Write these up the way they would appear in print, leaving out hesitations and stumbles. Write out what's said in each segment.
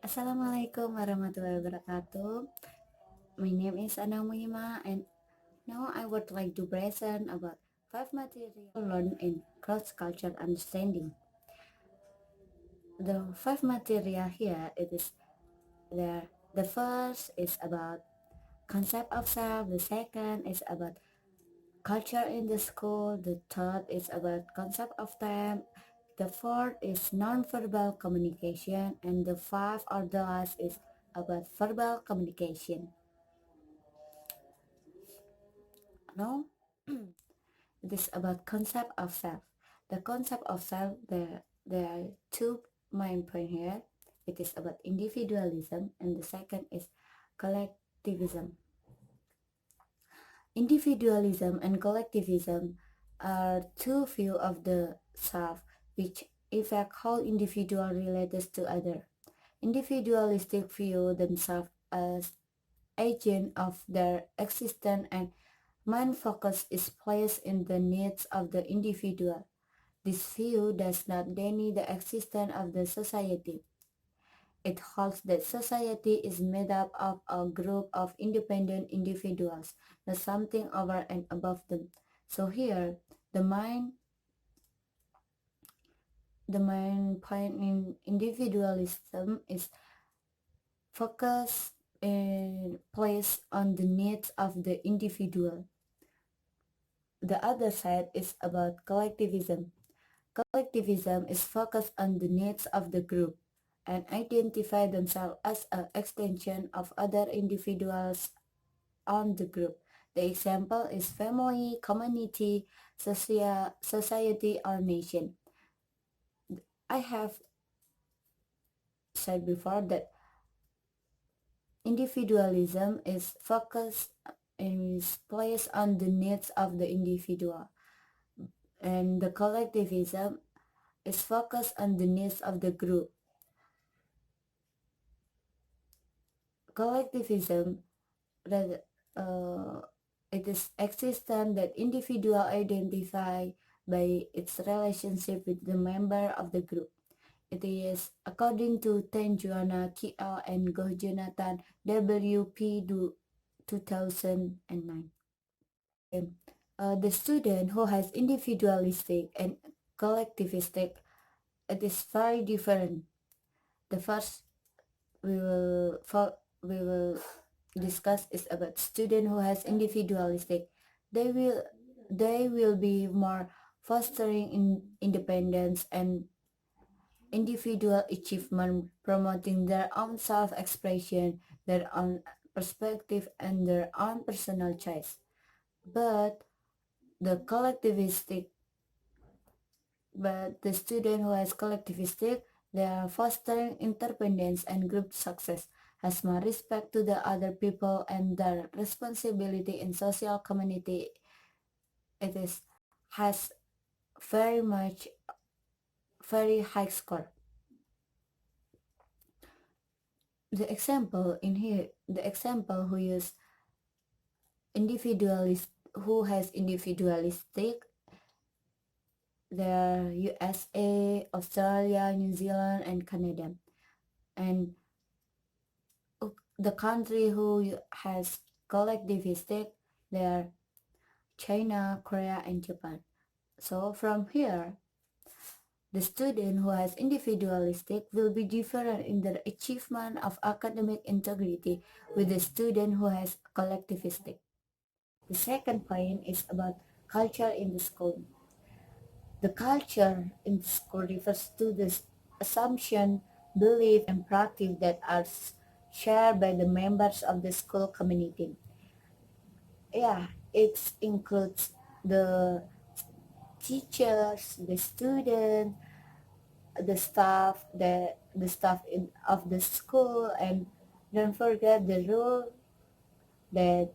Assalamualaikum warahmatullahi wabarakatuh. My name is Ana Muhima and now I would like to present about five material learned in cross-cultural understanding. The five material here it is there. The first is about concept of self. The second is about culture in the school. The third is about concept of time. The fourth is nonverbal communication, and the five or the last is about verbal communication. No, it is about concept of self. The concept of self, there are two main points here. It is about individualism, and the second is collectivism. Individualism and collectivism are two views of the self which affect how individual relates to other. Individualistic view themselves as agent of their existence and mind focus is placed in the needs of the individual. This view does not deny the existence of the society. It holds that society is made up of a group of independent individuals, not something over and above them. So here, the main the main point in individualism is focus and placed on the needs of the individual. The other side is about collectivism. Collectivism is focused on the needs of the group and identify themselves as an extension of other individuals on the group. The example is family, community, society, or nation. I have said before that individualism is focused and is placed on the needs of the individual, and the collectivism is focused on the needs of the group. Collectivism, rather, it is existence that individual identify by its relationship with the member of the group. It is according to Tenjuana K.L. and Go Jonathan W.P. 2009. The student who has individualistic and collectivistic, it is very different. The first we will discuss is about student who has individualistic. They will they will be more fostering in independence and individual achievement, promoting their own self-expression, their own perspective, and their own personal choice. But the collectivistic, but the student who has collectivistic, they are fostering interdependence and group success, has more respect to the other people and their responsibility in social community. It is has very much very high score. The example in here, the example who use individualist who has individualistic, there are USA, Australia, New Zealand, and Canada. And the country who has collectivistic, there are China, Korea, and Japan. So from here, the student who has individualistic will be different in their achievement of academic integrity with the student who has collectivistic. The second point is about culture in the school. The culture in the school refers to the assumption, belief, and practice that are shared by the members of the school community. Yeah, it includes the teachers, the student, the staff of the school, and don't forget the rule that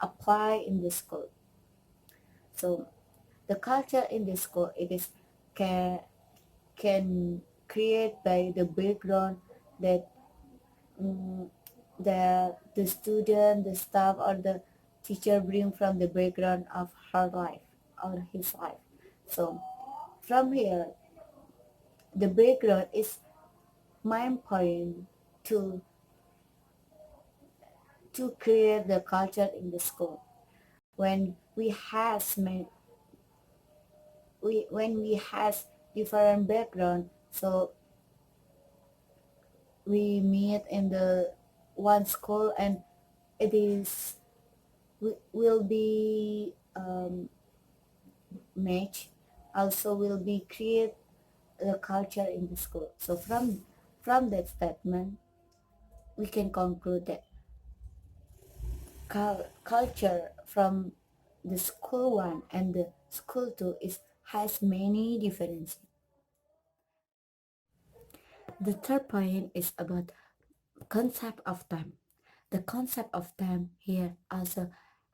apply in the school. So the culture in the school it is can can create by the background that um, the student, the staff, or the teacher bring from the background of her life or his life. So from here, the background is main point. to create the culture in the school. When we has when we has different background, so we meet in the one school, and it is will be match, also will be create the culture in the school. So from that statement, we can conclude that culture from the school one and the school two is has many differences. The third point is about concept of time. The concept of time here also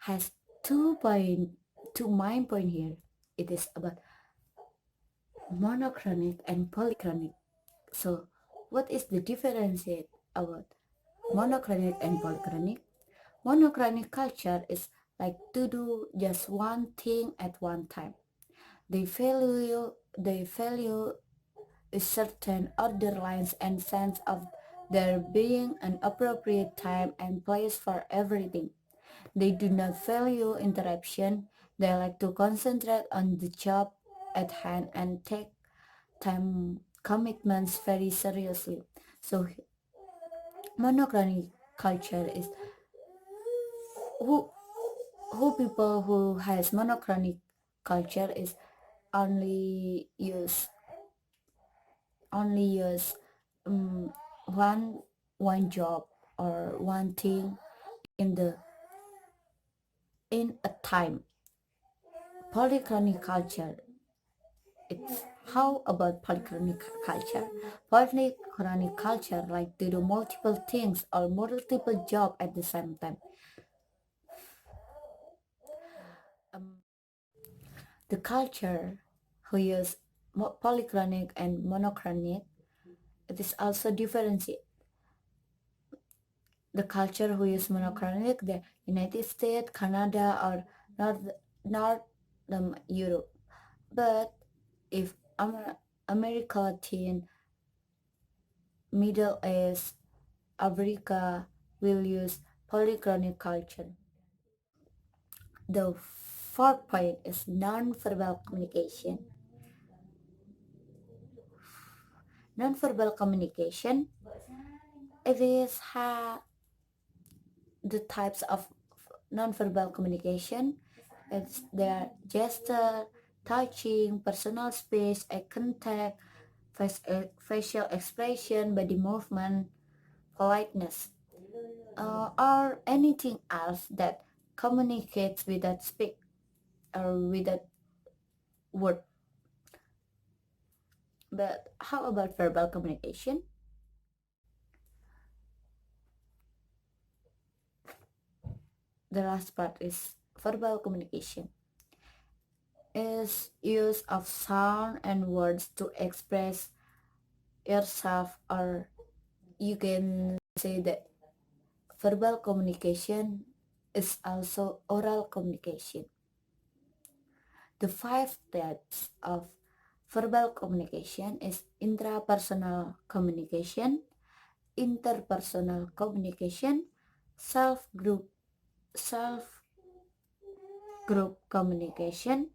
has two main point here. It is about monochronic and polychronic. So what is the difference about monochronic and polychronic? Monochronic culture is like to do just one thing at one time. They value a certain order lines and sense of there being an appropriate time and place for everything. They do not value interruption. They like to concentrate on the job at hand and take time commitments very seriously. So monochronic culture is who people who has monochronic culture is only use use um, one job or one thing in the in a time. Polychronic culture, it's how about polychronic culture? Polychronic culture like to do multiple things or multiple job at the same time. um, the culture who use polychronic and monochronic, it is also differentiate. The culture who use monochronic, the United States, Canada, or North Europe. But if America Latin, Middle East, Africa will use polychronic culture. The fourth point is non-verbal communication. Non-verbal communication, it is the types of nonverbal communication. It's their gesture, touching, personal space, eye contact, facial expression, body movement, politeness, or anything else that communicates without speak or without word. But how about verbal communication? The last part is verbal communication is use of sound and words to express yourself, or you can say that verbal communication is also oral communication. The five types of verbal communication is intrapersonal communication, interpersonal communication, self group self group communication,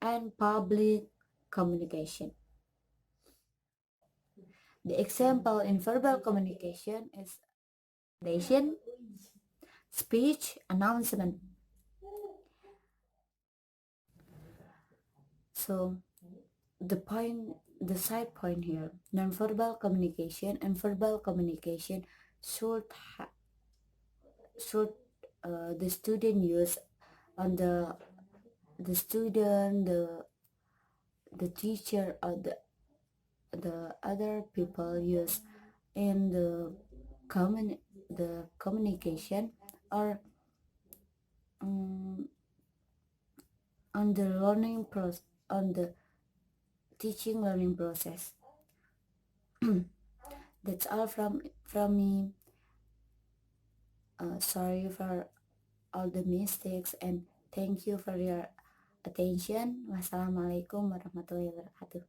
and public communication. The example in verbal communication is presentation, speech, announcement. So the side point here, nonverbal communication and verbal communication should should the student use on the student, the teacher, or the other people use in the communication, or um, on the learning process, on the teaching learning process. That's all from me. Sorry for all the mistakes, and thank you for your attention. Wassalamualaikum warahmatullahi wabarakatuh.